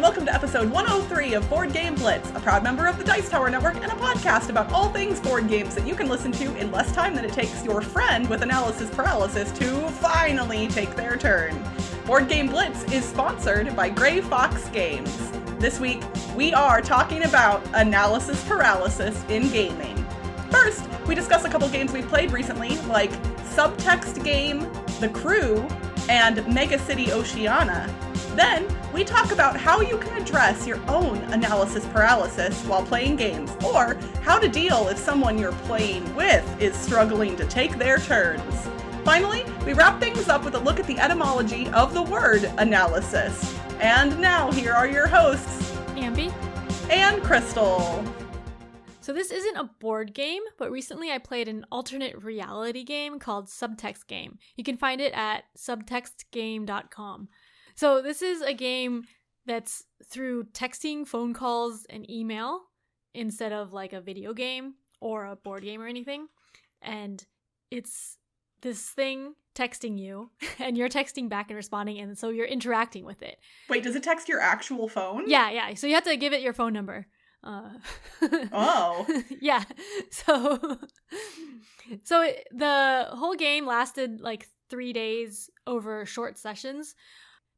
and welcome to episode 103 of Board Game Blitz, a proud member of the Dice Tower Network and a podcast about all things board games that you can listen to in less time than it takes your friend with analysis paralysis to finally take their turn. Board Game Blitz is sponsored by Gray Fox Games. This week, we are talking about analysis paralysis in gaming. First, we discuss a couple games we've played recently, like Subtext Game, The Crew, and MegaCity Oceania. Then, we talk about how you can address your own analysis paralysis while playing games, or how to deal if someone you're playing with is struggling to take their turns. Finally, we wrap things up with a look at the etymology of the word analysis. And now, here are your hosts, Ambie and Crystal. So this isn't a board game, but recently I played an alternate reality game called Subtext Game. You can find it at subtextgame.com. So this is a game that's through texting, phone calls, and email instead of like a video game or a board game or anything. And it's this thing texting you, and you're texting back and responding, and so you're interacting with it. Wait, does it text your actual phone? Yeah. So you have to give it your phone number. Oh. Yeah. So the whole game lasted like 3 days over short sessions,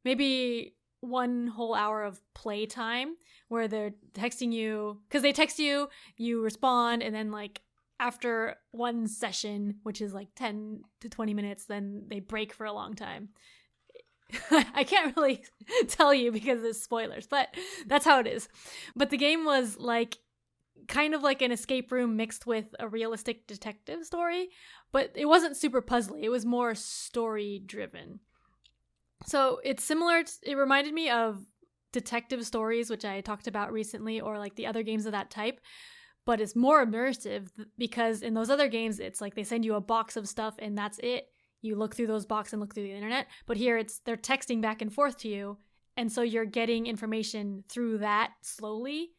maybe 1 whole hour of play time where they're texting you, because they text you, you respond, and then like after one session, which is like 10 to 20 minutes, then they break for a long time. I can't really tell you because it's spoilers, but that's how it is. But the game was like kind of like an escape room mixed with a realistic detective story, but it wasn't super puzzly. It was more story driven. So it's similar, it reminded me of detective stories, which I talked about recently, or like the other games of that type, but it's more immersive because in those other games, it's like they send you a box of stuff and that's it. You look through those boxes and look through the internet, but here they're texting back and forth to you, and so you're getting information through that slowly,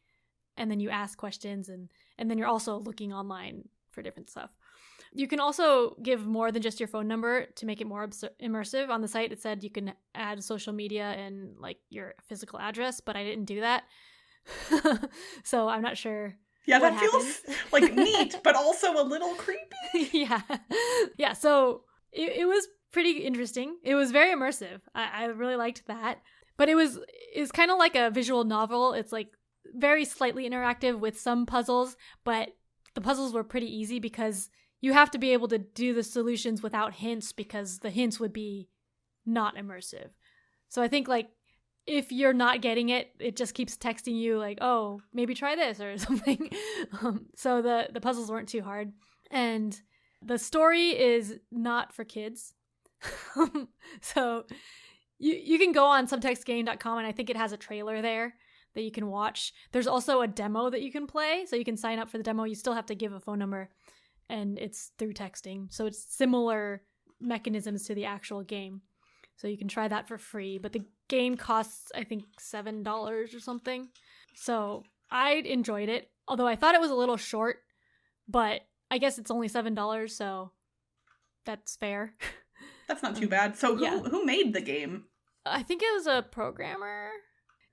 and then you ask questions, and then you're also looking online for different stuff. You can also give more than just your phone number to make it more immersive. On the site, it said you can add social media and like your physical address, but I didn't do that, so I'm not sure. Yeah, that feels like neat, but also a little creepy. Yeah. So it was pretty interesting. It was very immersive. I really liked that. But it's kind of like a visual novel. It's like very slightly interactive with some puzzles, but the puzzles were pretty easy because you have to be able to do the solutions without hints because the hints would be not immersive. So I think like if you're not getting it, it just keeps texting you like, oh, maybe try this or something. So the puzzles weren't too hard. And the story is not for kids. So you can go on subtextgame.com, and I think it has a trailer there that you can watch. There's also a demo that you can play, so you can sign up for the demo. You still have to give a phone number, and it's through texting. So it's similar mechanisms to the actual game. So you can try that for free, but the game costs, I think, $7 or something. So I enjoyed it, although I thought it was a little short, but I guess it's only $7, so that's fair. That's not too bad. So who made the game? I think it was a programmer.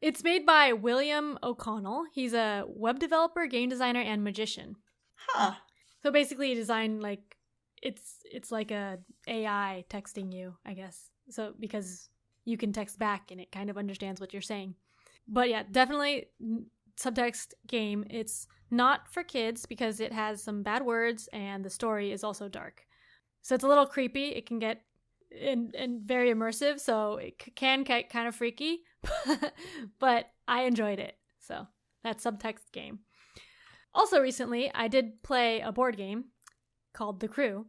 It's made by William O'Connell. He's a web developer, game designer, and magician. Huh. So basically he designed like, it's like a AI texting you, I guess. So because you can text back and it kind of understands what you're saying. But yeah, definitely Subtext Game. It's not for kids because it has some bad words and the story is also dark. So it's a little creepy. It can get and very immersive, so it can get kind of freaky, but I enjoyed it. So that's Subtext Game. Also recently, I did play a board game called The Crew,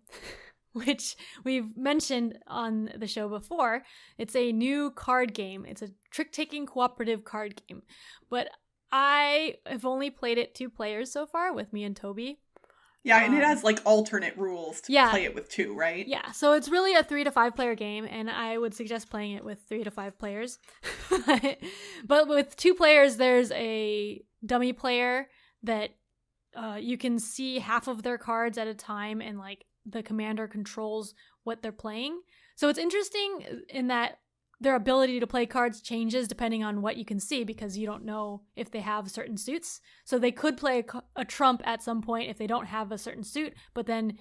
which we've mentioned on the show before. It's a new card game. It's a trick-taking cooperative card game, but I have only played it 2 players so far with me and Toby. Yeah, and it has like alternate rules to play it with 2, right? Yeah, so it's really a 3 to 5 player game, and I would suggest playing it with 3 to 5 players. But with 2 players, there's a dummy player that you can see half of their cards at a time, and like the commander controls what they're playing. So it's interesting in that their ability to play cards changes depending on what you can see because you don't know if they have certain suits. So they could play a trump at some point if they don't have a certain suit, but then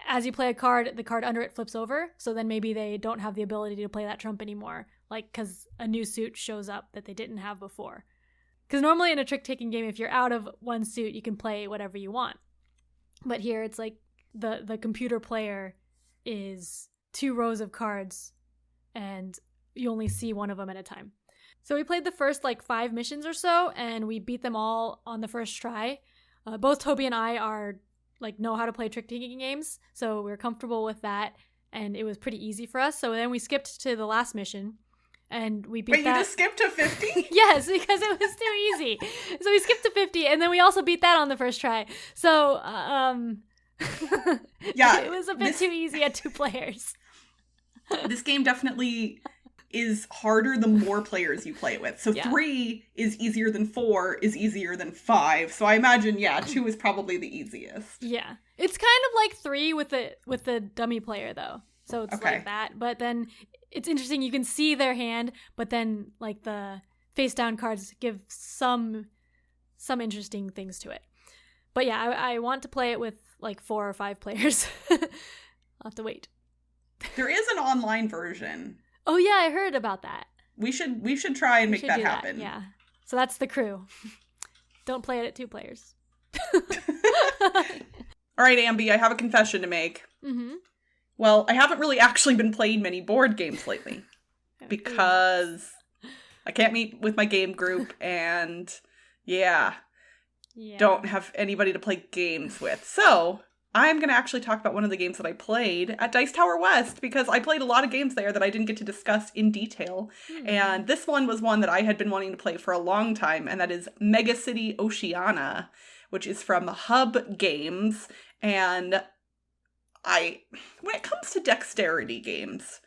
as you play a card, the card under it flips over. So then maybe they don't have the ability to play that trump anymore, like because a new suit shows up that they didn't have before. Because normally in a trick-taking game, if you're out of one suit, you can play whatever you want. But here it's like the computer player is 2 rows of cards and you only see one of them at a time. So we played the first 5 missions or so, and we beat them all on the first try. Both Toby and I are know how to play trick-taking games, so we're comfortable with that, and it was pretty easy for us. So then we skipped to the last mission, and we beat that. Wait, you just skipped to 50? Yes, because it was too easy. So we skipped to 50, and then we also beat that on the first try. So, yeah, it was a bit too easy at 2 players. This game definitely is harder the more players you play it with. So 3 is easier than 4 is easier than 5. So I imagine, 2 is probably the easiest. Yeah. It's kind of like 3 with the dummy player, though. So it's like that. But then it's interesting. You can see their hand, but then the face down cards give some interesting things to it. But yeah, I want to play it with 4 or 5 players. I'll have to wait. There is an online version. Oh yeah, I heard about that. We should try and make that happen. Yeah. So that's the crew. Don't play it at 2 players. All right, Ambie, I have a confession to make. Mm-hmm. Well, I haven't really actually been playing many board games lately because I can't meet with my game group and don't have anybody to play games with. So I'm going to actually talk about one of the games that I played at Dice Tower West because I played a lot of games there that I didn't get to discuss in detail. And this one was one that I had been wanting to play for a long time, and that is MegaCity Oceania, which is from Hub Games. And when it comes to dexterity games,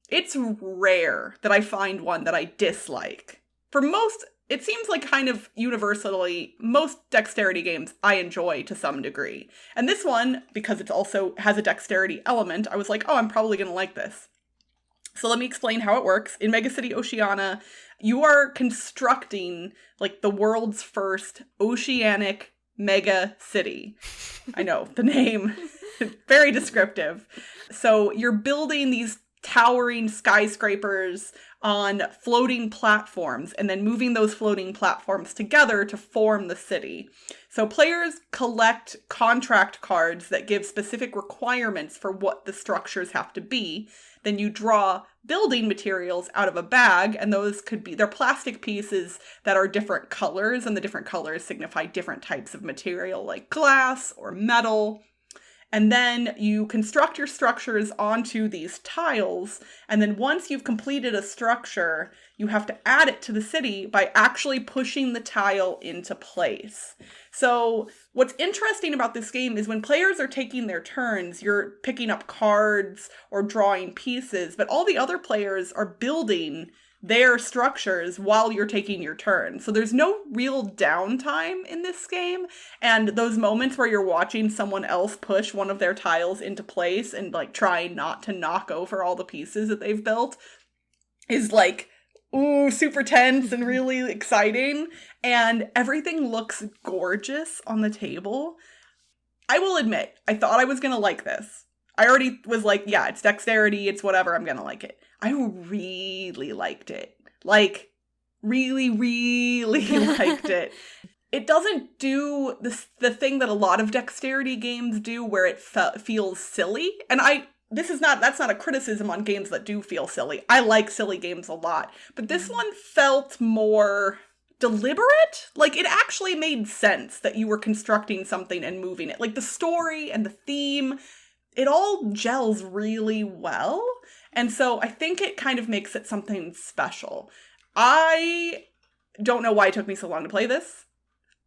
it's rare that I find one that I dislike. For most, it seems like kind of universally, most dexterity games I enjoy to some degree. And this one, because it also has a dexterity element, I was like, oh, I'm probably going to like this. So let me explain how it works. In MegaCity Oceania, you are constructing the world's first oceanic mega city. I know, the name, very descriptive. So you're building these towering skyscrapers on floating platforms and then moving those floating platforms together to form the city. So players collect contract cards that give specific requirements for what the structures have to be. Then you draw building materials out of a bag, and those could be, they're plastic pieces that are different colors, and the different colors signify different types of material like glass or metal. And then you construct your structures onto these tiles. And then once you've completed a structure, you have to add it to the city by actually pushing the tile into place. So what's interesting about this game is when players are taking their turns, you're picking up cards or drawing pieces, but all the other players are building their structures while you're taking your turn. So there's no real downtime in this game. And those moments where you're watching someone else push one of their tiles into place and trying not to knock over all the pieces that they've built is super tense and really exciting. And everything looks gorgeous on the table. I will admit, I thought I was going to like this. I already was it's dexterity, it's whatever, I'm going to like it. I really liked it. Really, really liked it. It doesn't do the thing that a lot of dexterity games do where it feels silly. And that's not a criticism on games that do feel silly. I like silly games a lot. But this one felt more deliberate. It actually made sense that you were constructing something and moving it. The story and the theme, it all gels really well. And so I think it kind of makes it something special. I don't know why it took me so long to play this.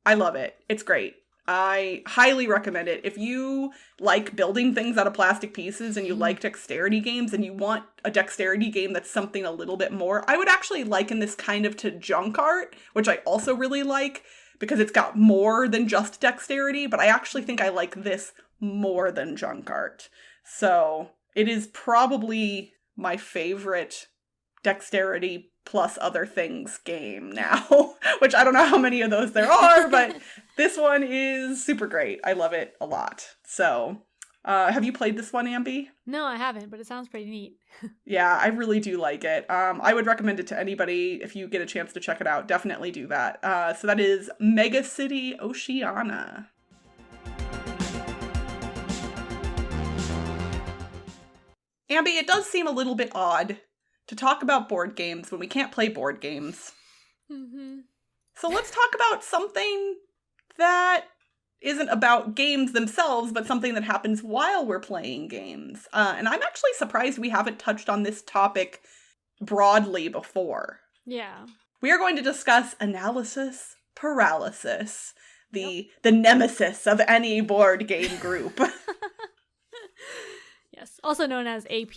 I love it. It's great. I highly recommend it. If you like building things out of plastic pieces and you like dexterity games and you want a dexterity game that's something a little bit more, I would actually liken this kind of to junk art, which I also really like because it's got more than just dexterity, but I actually think I like this more than junk art. So it is probably my favorite dexterity plus other things game now, which I don't know how many of those there are, but this one is super great. I love it a lot. So, have you played this one, Ambie? No, I haven't, but it sounds pretty neat. Yeah, I really do like it. I would recommend it to anybody. If you get a chance to check it out, definitely do that. So that is MegaCity Oceania. Ambie, it does seem a little bit odd to talk about board games when we can't play board games. Mm-hmm. So let's talk about something that isn't about games themselves, but something that happens while we're playing games. And I'm actually surprised we haven't touched on this topic broadly before. Yeah. We are going to discuss analysis paralysis, the nemesis of any board game group. Yes, also known as AP.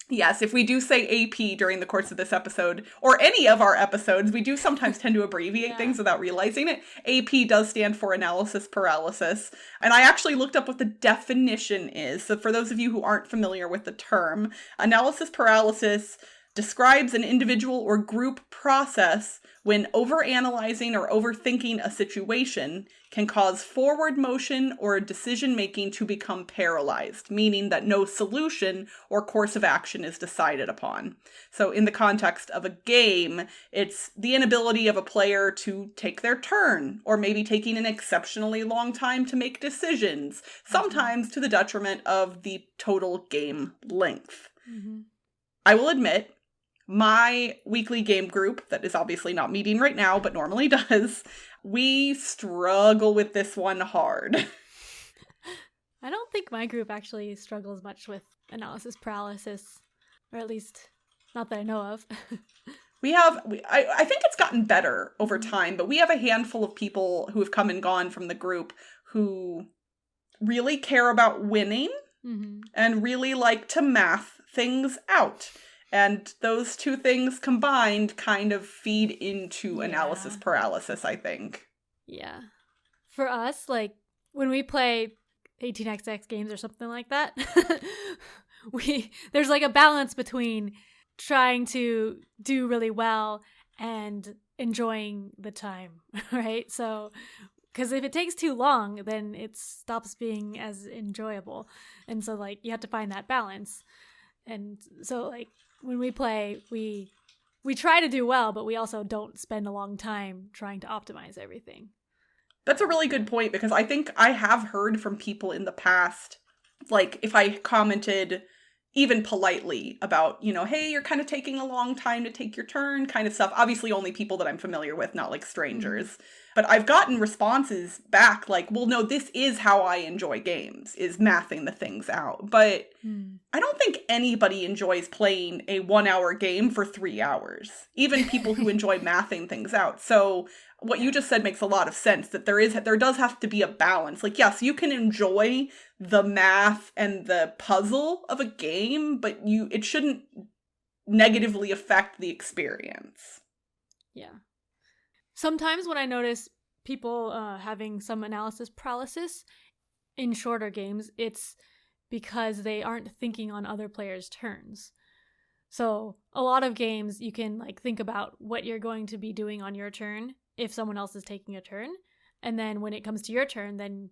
Yes, if we do say AP during the course of this episode, or any of our episodes, we do sometimes tend to abbreviate things without realizing it. AP does stand for analysis paralysis. And I actually looked up what the definition is. So for those of you who aren't familiar with the term, analysis paralysis describes an individual or group process when overanalyzing or overthinking a situation can cause forward motion or decision-making to become paralyzed, meaning that no solution or course of action is decided upon. So in the context of a game, it's the inability of a player to take their turn, or maybe taking an exceptionally long time to make decisions, sometimes to the detriment of the total game length. Mm-hmm. I will admit, my weekly game group, that is obviously not meeting right now, but normally does, we struggle with this one hard. I don't think my group actually struggles much with analysis paralysis, or at least not that I know of. I think it's gotten better over time, but we have a handful of people who have come and gone from the group who really care about winning and really like to math things out. And those two things combined kind of feed into analysis paralysis, I think. Yeah. For us, like, when we play 18xx games or something like that, there's like a balance between trying to do really well and enjoying the time, right? So, because if it takes too long, then it stops being as enjoyable. And so, like, you have to find that balance. And so, like, when we play, we try to do well, but we also don't spend a long time trying to optimize everything. That's a really good point, because I think I have heard from people in the past, like, if I commented even politely about, you know, hey, you're kind of taking a long time to take your turn kind of stuff. Obviously only people that I'm familiar with, not like strangers. But I've gotten responses back like, well, no, this is how I enjoy games, is mathing the things out. But I don't think anybody enjoys playing a 1-hour game for 3 hours, even people who enjoy mathing things out. So what you just said makes a lot of sense, that there does have to be a balance. Like, yes, you can enjoy the math and the puzzle of a game, but it shouldn't negatively affect the experience. Yeah. Sometimes when I notice people having some analysis paralysis in shorter games, it's because they aren't thinking on other players' turns. So a lot of games you can like think about what you're going to be doing on your turn if someone else is taking a turn. And then when it comes to your turn, then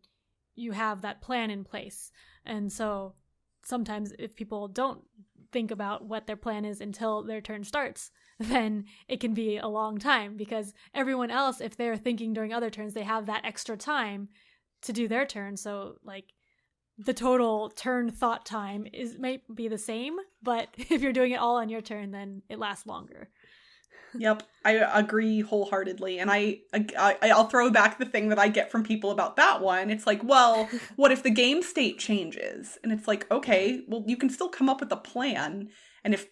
you have that plan in place. And so sometimes if people don't think about what their plan is until their turn starts, then it can be a long time, because everyone else, if they're thinking during other turns, they have that extra time to do their turn. So like the total turn thought time might be the same, but if you're doing it all on your turn, then it lasts longer. Yep, I agree wholeheartedly. And I'll throw back the thing that I get from people about that one. It's like, well, what if the game state changes? And it's like, okay, well, you can still come up with a plan. And if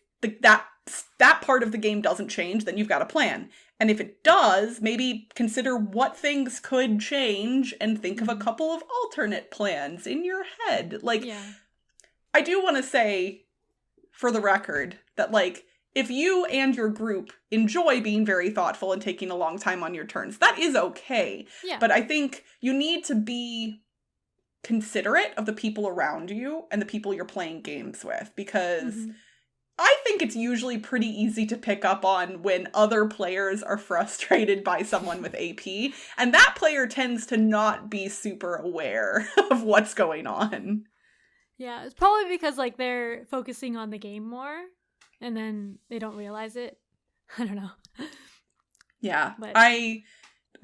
that part of the game doesn't change, then you've got a plan. And if it does, maybe consider what things could change and think of a couple of alternate plans in your head. Like, I do want to say, for the record, that, like, if you and your group enjoy being very thoughtful and taking a long time on your turns, that is okay. Yeah. But I think you need to be considerate of the people around you and the people you're playing games with, because I think it's usually pretty easy to pick up on when other players are frustrated by someone with AP, and that player tends to not be super aware of what's going on. Yeah, it's probably because like they're focusing on the game more, and then they don't realize it. I don't know. Yeah, But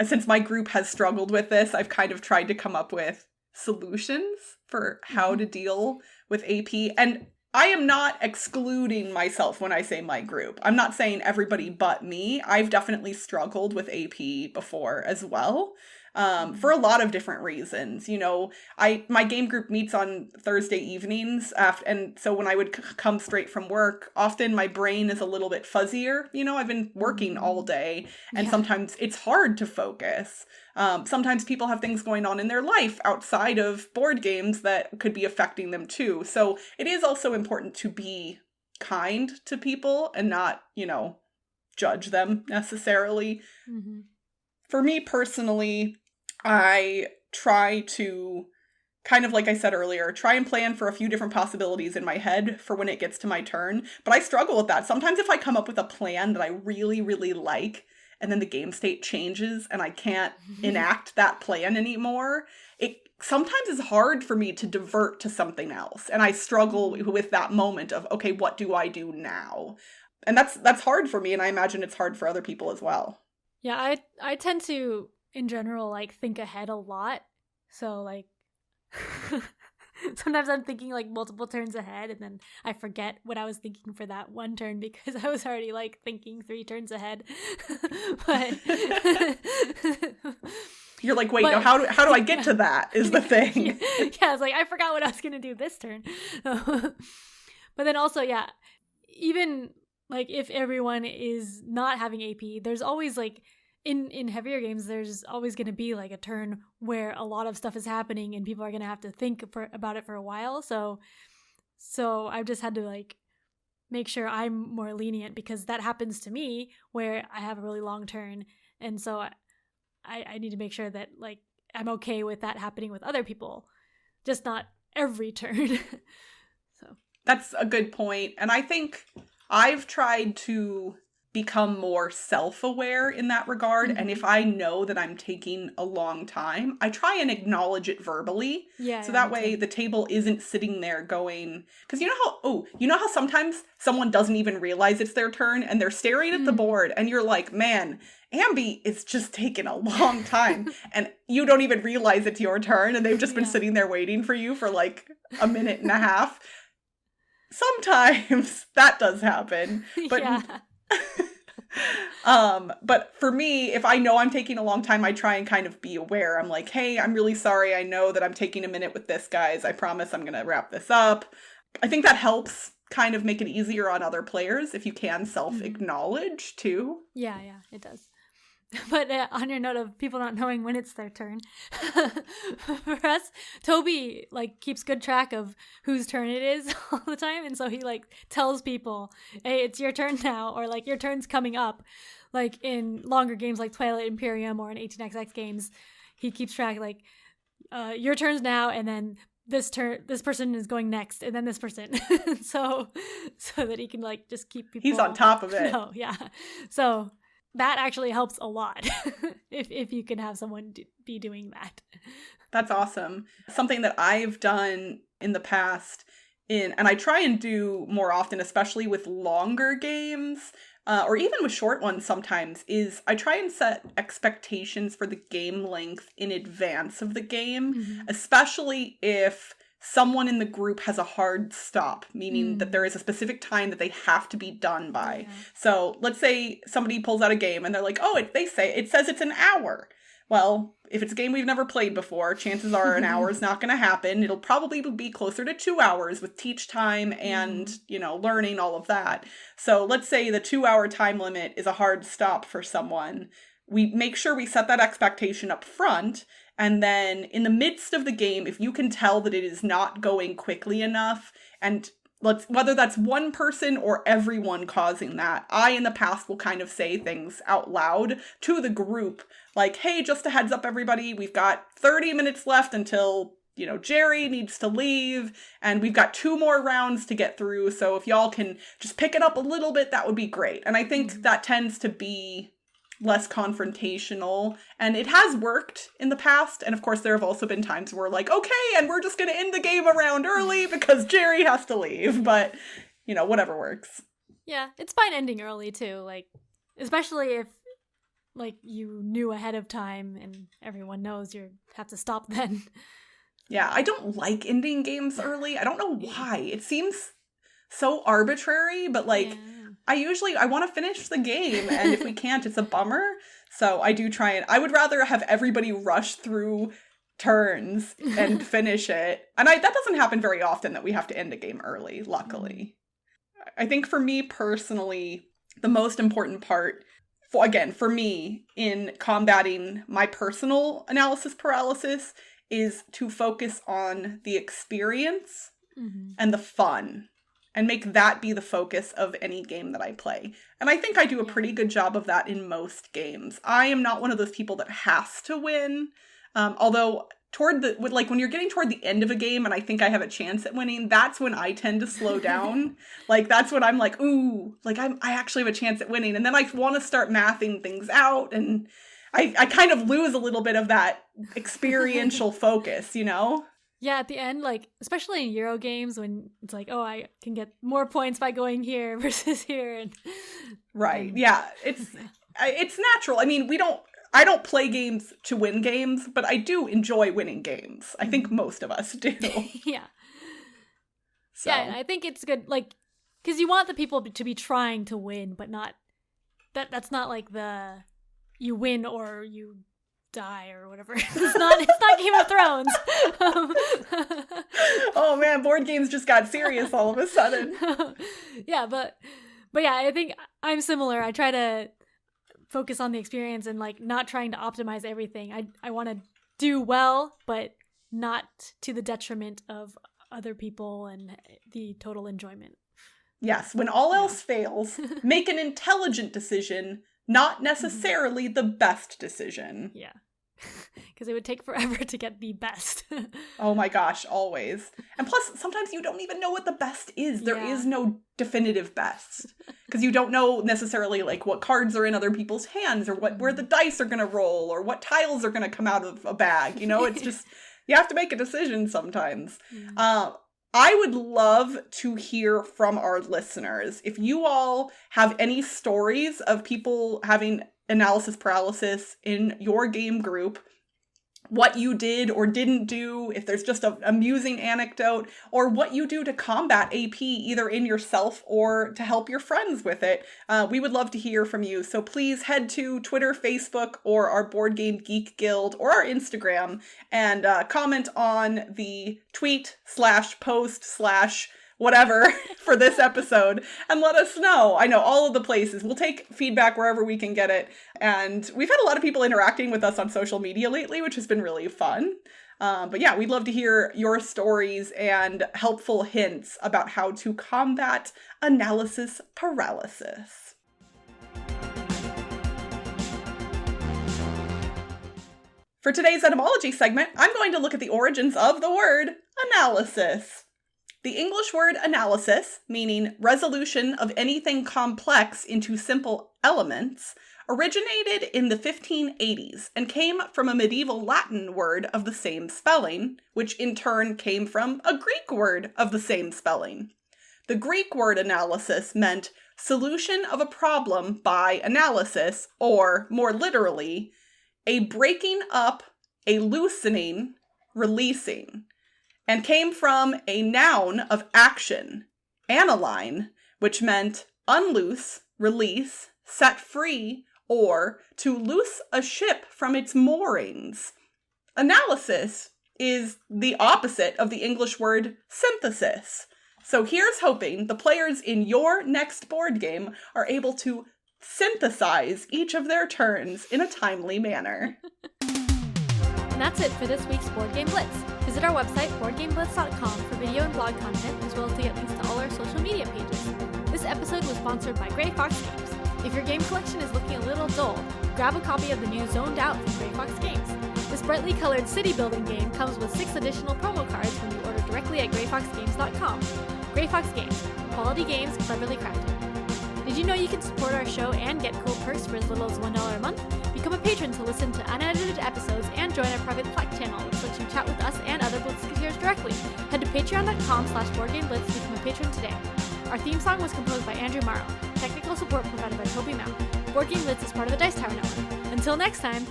since my group has struggled with this, I've kind of tried to come up with solutions for how to deal with AP, and I am not excluding myself when I say my group. I'm not saying everybody but me. I've definitely struggled with AP before as well, for a lot of different reasons. You know, my game group meets on Thursday evenings, and so when I would come straight from work, often my brain is a little bit fuzzier. You know, I've been working all day, and sometimes it's hard to focus. Sometimes people have things going on in their life outside of board games that could be affecting them too. So it is also important to be kind to people and not, you know, judge them necessarily. Mm-hmm. For me personally, I try to, kind of like I said earlier, try and plan for a few different possibilities in my head for when it gets to my turn. But I struggle with that. Sometimes if I come up with a plan that I really, really like, and then the game state changes and I can't enact that plan anymore, it sometimes is hard for me to divert to something else. And I struggle with that moment of, okay, what do I do now? And that's hard for me, and I imagine it's hard for other people as well. Yeah, I tend to, in general, like, think ahead a lot. So, like, sometimes I'm thinking, like, multiple turns ahead, and then I forget what I was thinking for that one turn because I was already, like, thinking 3 turns ahead. But you're like, wait, no, how do I get to that is the thing. Yeah, it's like, I forgot what I was going to do this turn. But then also, yeah, even, like, if everyone is not having AP, there's always, like, in heavier games, there's always going to be, like, a turn where a lot of stuff is happening and people are going to have to think about it for a while. So I've just had to, like, make sure I'm more lenient because that happens to me where I have a really long turn. And so I need to make sure that, like, I'm okay with that happening with other people, just not every turn. So that's a good point. And I think I've tried to become more self-aware in that regard. And if I know that I'm taking a long time, I try and acknowledge it verbally. Yeah. So that way the table isn't sitting there going, because you know how sometimes someone doesn't even realize it's their turn and they're staring at the board and you're like, man, Ambie is just taking a long time and you don't even realize it's your turn and they've just been sitting there waiting for you for like a minute and a half. Sometimes that does happen, but but for me, if I know I'm taking a long time, I try and kind of be aware. I'm like, hey, I'm really sorry. I know that I'm taking a minute with this, guys. I promise I'm going to wrap this up. I think that helps kind of make it easier on other players if you can self-acknowledge too. Yeah, it does. But on your note of people not knowing when it's their turn, for us, Toby, like, keeps good track of whose turn it is all the time. And so he, like, tells people, hey, it's your turn now, or, like, your turn's coming up. Like, in longer games like Twilight Imperium or in 18XX games, he keeps track, like, your turn's now, and then this person is going next, and then this person. so that he can, like, just keep people. He's on top of it. No, yeah. So that actually helps a lot if you can have someone be doing that. That's awesome. Something that I've done in the past, and I try and do more often, especially with longer games, or even with short ones sometimes, is I try and set expectations for the game length in advance of the game, especially if someone in the group has a hard stop, meaning that there is a specific time that they have to be done by. Yeah. So let's say somebody pulls out a game and they're like, oh, it says it's an hour. Well, if it's a game we've never played before, chances are an hour is not going to happen. It'll probably be closer to 2 hours with teach time and, learning, all of that. So let's say the 2-hour time limit is a hard stop for someone. We make sure we set that expectation up front. And then in the midst of the game, if you can tell that it is not going quickly enough, and whether that's one person or everyone causing that, I in the past will kind of say things out loud to the group, like, hey, just a heads up, everybody, we've got 30 minutes left until Jerry needs to leave, and we've got 2 more rounds to get through, so if y'all can just pick it up a little bit, that would be great. And I think that tends to be less confrontational, and it has worked in the past, and of course there have also been times where like, okay, and we're just gonna end the game a round early because Jerry has to leave, but whatever works. Yeah, it's fine ending early too, like especially if like you knew ahead of time and everyone knows you have to stop then. Yeah, I don't like ending games early. I don't know why. It seems so arbitrary, but like I want to finish the game, and if we can't, it's a bummer. So I do try, and I would rather have everybody rush through turns and finish it. And that doesn't happen very often that we have to end a game early, luckily. I think for me personally, the most important part, for me, in combating my personal analysis paralysis is to focus on the experience and the fun, and make that be the focus of any game that I play. And I think I do a pretty good job of that in most games. I am not one of those people that has to win. Although when you're getting toward the end of a game and I think I have a chance at winning, that's when I tend to slow down. Like that's when I'm like, ooh, like I actually have a chance at winning. And then I want to start mathing things out, and I kind of lose a little bit of that experiential focus, Yeah, at the end, like, especially in Euro games when it's like, oh, I can get more points by going here versus here. Right, yeah. It's natural. I mean, I don't play games to win games, but I do enjoy winning games. I think most of us do. Yeah. So. Yeah, and I think it's good, like, because you want the people to be trying to win, but not, that's not like you win or you die or whatever. It's not Game of Thrones. Oh man, board games just got serious all of a sudden. Yeah, but yeah, I think I'm similar. I try to focus on the experience and like not trying to optimize everything. I want to do well, but not to the detriment of other people and the total enjoyment. Yes, when all else fails, make an intelligent decision, not necessarily the best decision. Yeah. Because it would take forever to get the best. Oh my gosh, always. And plus, sometimes you don't even know what the best is. There is no definitive best. Because you don't know necessarily like what cards are in other people's hands, or where the dice are going to roll, or what tiles are going to come out of a bag. It's just, you have to make a decision sometimes. I would love to hear from our listeners. If you all have any stories of people having analysis paralysis in your game group, what you did or didn't do, if there's just an amusing anecdote, or what you do to combat AP either in yourself or to help your friends with it, we would love to hear from you. So please head to Twitter, Facebook, or our Board Game Geek Guild or our Instagram and comment on the tweet/post/ whatever for this episode and let us know. I know all of the places. We'll take feedback wherever we can get it. And we've had a lot of people interacting with us on social media lately, which has been really fun. But yeah, we'd love to hear your stories and helpful hints about how to combat analysis paralysis. For today's etymology segment, I'm going to look at the origins of the word analysis. The English word analysis, meaning resolution of anything complex into simple elements, originated in the 1580s and came from a medieval Latin word of the same spelling, which in turn came from a Greek word of the same spelling. The Greek word analysis meant solution of a problem by analysis, or more literally, a breaking up, a loosening, releasing, and came from a noun of action, analine, which meant unloose, release, set free, or to loose a ship from its moorings. Analysis is the opposite of the English word synthesis. So here's hoping the players in your next board game are able to synthesize each of their turns in a timely manner. And that's it for this week's Board Game Blitz. Visit our website, boardgameblitz.com, for video and blog content, as well as to get links to all our social media pages. This episode was sponsored by Grey Fox Games. If your game collection is looking a little dull, grab a copy of the new Zoned Out from Grey Fox Games. This brightly colored city building game comes with 6 additional promo cards when you order directly at greyfoxgames.com. Grey Fox Games, quality games cleverly crafted. Did you know you can support our show and get cool perks for as little as $1 a month? Become a patron to listen to unedited episodes and join our private Slack channel, which lets you chat with us and other Blitzketeers directly. Head to patreon.com/BoardGameBlitz to become a patron today. Our theme song was composed by Andrew Morrow. Technical support provided by Toby Mount. Board Game Blitz is part of the Dice Tower Network. Until next time,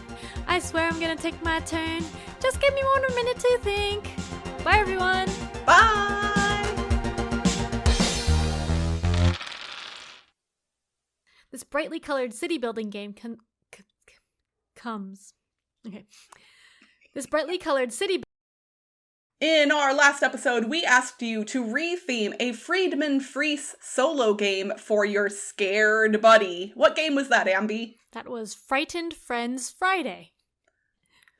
I swear I'm gonna take my turn. Just give me 1 more minute to think. Bye, everyone. Bye! This brightly colored city building game comes. Okay. This brightly colored city. In our last episode, we asked you to retheme a Friedman Fries solo game for your scared buddy. What game was that, Ambie? That was Frightened Friends Friday.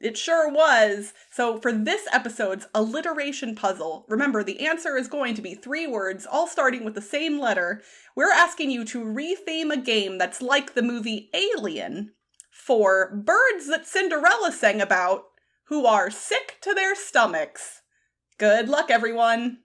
It sure was. So for this episode's alliteration puzzle, remember the answer is going to be 3 words, all starting with the same letter. We're asking you to retheme a game that's like the movie Alien for birds that Cinderella sang about who are sick to their stomachs. Good luck, everyone.